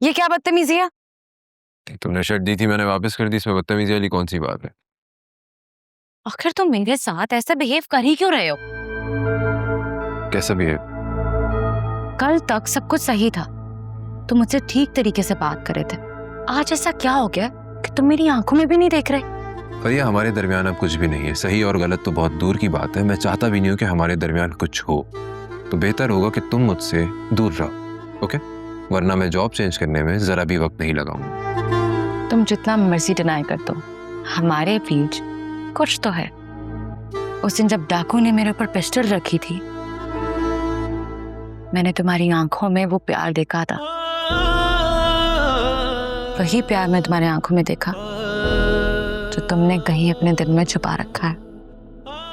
ये क्या बदतमीजी है? तुमने शर्ट दी थी, मैंने वापस कर दी, इसमें बदतमीजी वाली कौन सी बात है? आखिर तुम मेरे साथ ऐसा बिहेव कर ही क्यों रहे हो? कैसा भी है? कल तक सब कुछ सही था, तुम मुझसे ठीक तरीके से बात कर रहे थे। आज ऐसा क्या हो गया कि तुम मेरी आंखों में भी नहीं देख रहे? फरिया, हमारे दरमियान अब कुछ भी नहीं है। सही और गलत तो बहुत दूर की बात है। मैं चाहता भी नहीं हूँ कि हमारे दरमियान कुछ हो, तो बेहतर होगा कि तुम मुझसे दूर रहो, ओके? वरना मैं जॉब चेंज करने में जरा भी वक्त नहीं लगाऊंगा। तुम जितना मर्जी डिनाई कर दो, हमारे बीच कुछ तो है। उस दिन जब डाकू ने मेरे ऊपर पिस्टल रखी थी, मैंने तुम्हारी आंखों में वो प्यार देखा था। वही प्यार मैं तुम्हारी आंखों में देखा जो तुमने कहीं अपने दिल में छुपा रखा है।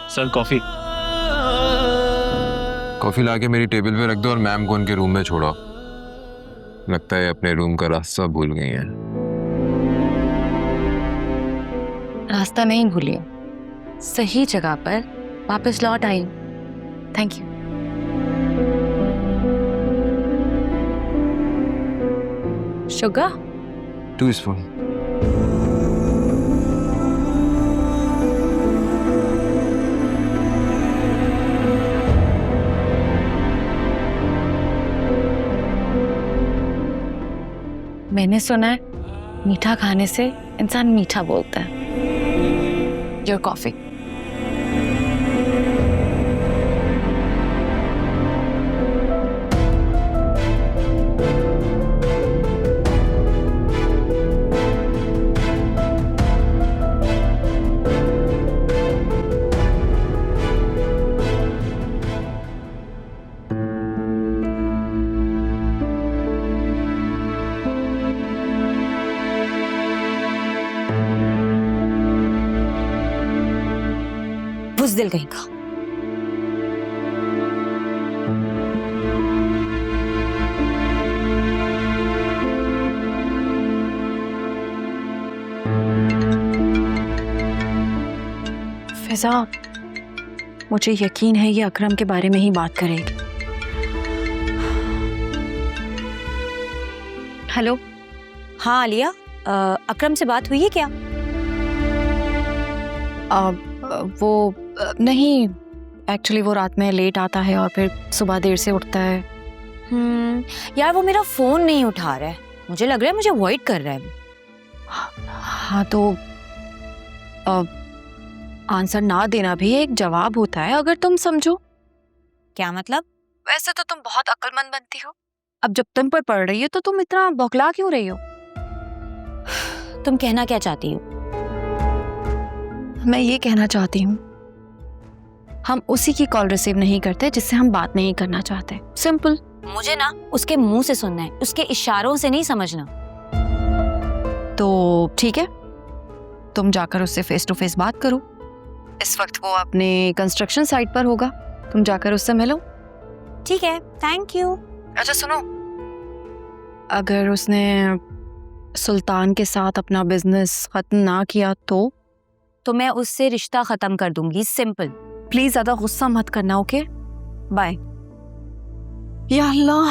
Sir coffee. कॉफी लाके मेरी टेबल पे रख दो और मैम को उनके रूम में छोड़ो। लगता है अपने रूम का रास्ता भूल गई हैं। रास्ता नहीं भूली, सही जगह पर वापस लौट आई। Thank you. Sugar 2 spoon. मैंने सुना है मीठा खाने से इंसान मीठा बोलता है। Your coffee. बुज़दिल कहीं का। फिजा, मुझे यकीन है ये अकरम के बारे में ही बात करेगी। हेलो। हाँ आलिया, अकरम से बात हुई है क्या? वो नहीं, एक्चुअली वो रात में लेट आता है और फिर सुबह देर से उठता है। यार वो मेरा फोन नहीं उठा रहा है, मुझे लग रहा है मुझे अवॉइड कर रहा है। हाँ तो आंसर ना देना भी एक जवाब होता है, अगर तुम समझो। क्या मतलब? वैसे तो तुम बहुत अक्लमंद बनती हो, अब जब तुम पर पड़ रही हो तो तुम इतना बौखला क्यों रही हो? तुम कहना क्या चाहती हो? मैं ये कहना चाहती हूँ, हम उसी की कॉल रिसीव नहीं करते जिससे हम बात नहीं करना चाहते। सिंपल। मुझे ना उसके मुंह से सुनना है, उसके इशारों से नहीं समझना। तो ठीक है, तुम जाकर उससे फेस टू फेस बात करो। इस वक्त वो अपने कंस्ट्रक्शन साइट पर होगा, तुम जाकर उससे मिलो। ठीक है, थैंक यू। अच्छा सुनो, अगर उसने सुल्तान के साथ अपना बिजनेस खत्म ना किया तो मैं उससे रिश्ता खत्म कर दूंगी, सिंपल। प्लीज ज्यादा गुस्सा मत करना, ओके? बाय। या अल्लाह,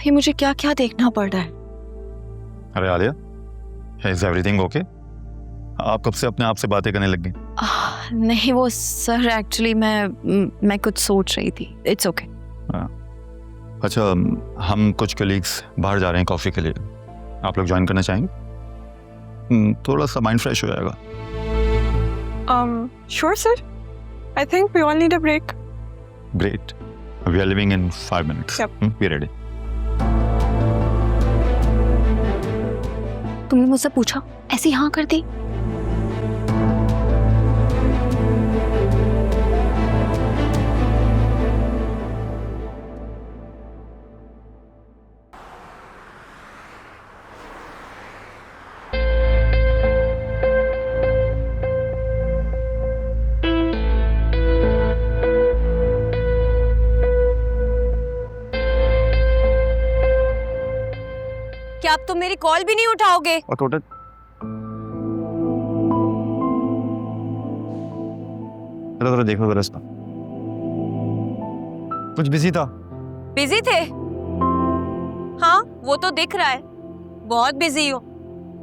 ये मुझे क्या क्या देखना पड़ रहा है। अरे आलिया, इज एवरीथिंग ओके? आप कब से अपने आप से बातें करने लग गई? नहीं वो सर, एक्चुअली मैं कुछ सोच रही थी। It's okay. अच्छा, हम कुछ कलीग्स बाहर जा रहे हैं कॉफ़ी के लिए, आप लोग ज्वाइन करना चाहेंगे? थोड़ा सा माइंड फ्रेश हो जाएगा। Sure, sir. I think we all need a break. Great. We are leaving in 5 minutes. Yep. Be ready. तुमने मुझसे पूछा, ऐसी हाँ कर दी? क्या अब तुम मेरी कॉल भी नहीं उठाओगे? और थोड़ा थोड़ा देखो जरा रास्ता। कुछ बिजी था? बिजी थे? हाँ वो तो दिख रहा है, बहुत बिजी हो।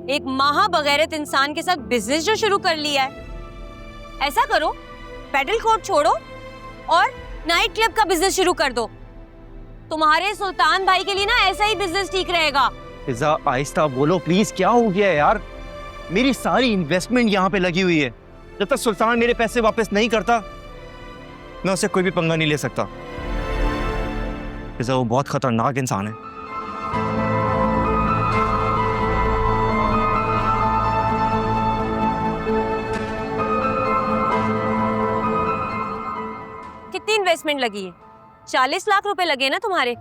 एक महाबगैरत इंसान के साथ बिजनेस जो शुरू कर लिया है। ऐसा करो, पेडल कोर्ट छोड़ो और नाइट क्लब का बिजनेस शुरू कर दो। तुम्हारे सुल्तान भाई के लिए ना ऐसा ही बिजनेस ठीक रहेगा। फिजा आहिस्ता बोलो प्लीज, क्या हो गया है यार? मेरी सारी इन्वेस्टमेंट यहाँ पे लगी हुई है। जब तक सुल्तान मेरे पैसे वापस नहीं करता मैं उससे कोई भी पंगा नहीं ले सकता। फिजा वो बहुत खतरनाक इंसान है। कितनी इन्वेस्टमेंट लगी है? 40 लाख रुपए लगे ना तुम्हारे?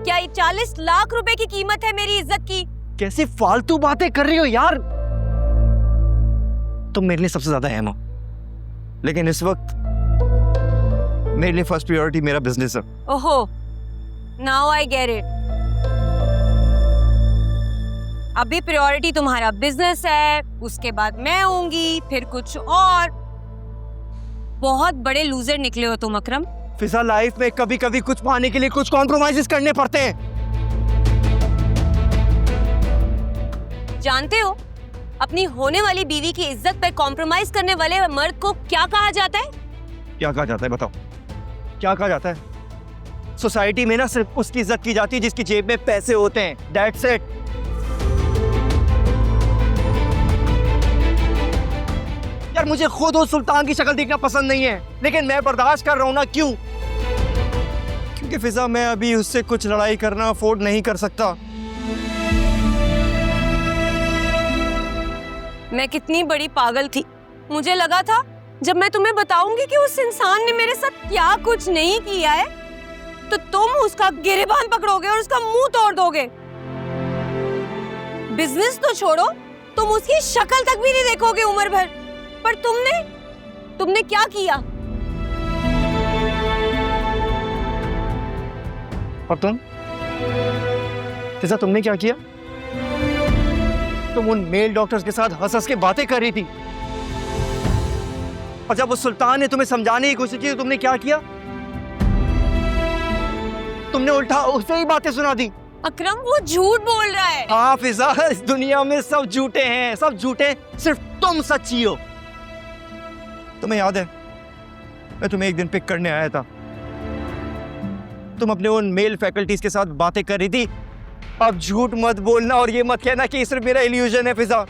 क्या ये 40 लाख रुपए की कीमत है मेरी इज्जत की? कैसी फालतू बातें कर रही हो यार? तुम मेरे लिए सबसे ज्यादा अहम हो, लेकिन इस वक्त मेरे लिए फर्स्ट प्रायोरिटी मेरा बिजनेस है। ओहो, नाउ आई गेट इट। अभी प्रायोरिटी तुम्हारा बिजनेस है, उसके बाद मैं होंगी, फिर कुछ और। बहुत बड़े लूजर निकले हो तुम अकरम। फिजा लाइफ में कभी कभी कुछ पाने के लिए कुछ कॉम्प्रोमाइजेस करने पड़ते हैं। जानते हो अपनी होने वाली बीवी की इज्जत पर कॉम्प्रोमाइज करने वाले मर्द को क्या कहा जाता है? क्या कहा जाता है बताओ, क्या कहा जाता है? सोसाइटी में ना सिर्फ उसकी इज्जत की जाती है जिसकी जेब में पैसे होते हैं। That's it. यार मुझे खुद उस सुल्तान की शक्ल देखना पसंद नहीं है, लेकिन मैं बर्दाश्त कर रहा हूं ना। क्यों? क्योंकि फिजा मैं अभी उससे कुछ लड़ाई करना अफोर्ड नहीं कर सकता। मैं कितनी बड़ी पागल थी। मुझे लगा था जब मैं तुम्हें बताऊंगी कि उस इंसान ने मेरे साथ क्या कुछ नहीं किया है तो तुम उसका गिरेबान पकड़ोगे और उसका मुंह तोड़ दोगे। बिजनेस तो छोड़ो, तुम उसकी शक्ल तक भी नहीं देखोगे उम्र भर। पर तुमने क्या किया? और तुम फिजा, तुमने क्या किया? तुम उन मेल डॉक्टर्स के साथ हंस हंस के बातें कर रही थी, और जब उस सुल्तान ने तुम्हें समझाने की कोशिश की तो तुमने क्या किया? तुमने उल्टा उसे ही बातें सुना दी। अकरम, वो झूठ बोल रहा है। हाँ फिजा, इस दुनिया में सब झूठे हैं, सब झूठे, सिर्फ तुम सच्ची हो। तुम्हें याद है मैं तुम्हें एक दिन पिक करने आया था, तुम अपने उन मेल फैकल्टीज के साथ बातें कर रही थी। अब झूठ मत बोलना और ये मत कहना कि सिर्फ मेरा इल्यूजन है फिजा।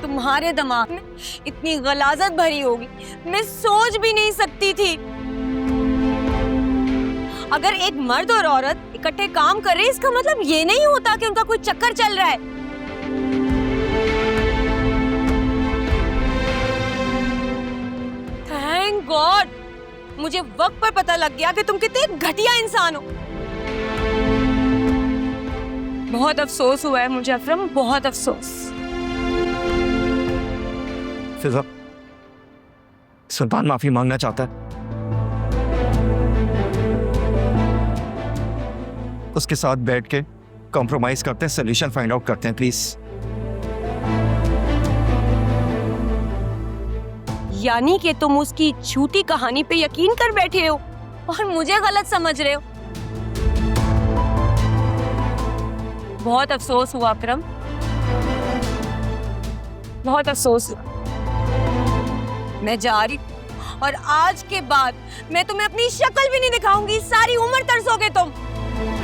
तुम्हारे दिमाग में इतनी गलाजत भरी होगी मैं सोच भी नहीं सकती थी। अगर एक मर्द और औरत इकट्ठे काम कर रहे हैं इसका मतलब ये नहीं होता कि उनका कोई चक्कर चल रहा है। थैंक गॉड मुझे वक्त पर पता लग गया कि तुम कितने घटिया इंसान हो। बहुत अफसोस हुआ है मुझे अकरम, बहुत अफसोस। फिजा, सुल्तान माफी मांगना चाहता है, उसके साथ बैठ के कॉम्प्रोमाइज करते हैं, सोल्यूशन फाइंड आउट करते हैं प्लीज। यानी कि तुम उसकी झूठी कहानी पे यकीन कर बैठे हो और मुझे गलत समझ रहे हो। बहुत अफसोस हुआ अकरम, बहुत अफसोस हुआ। मैं जा रही हूं और आज के बाद मैं तुम्हें अपनी शक्ल भी नहीं दिखाऊंगी, सारी उम्र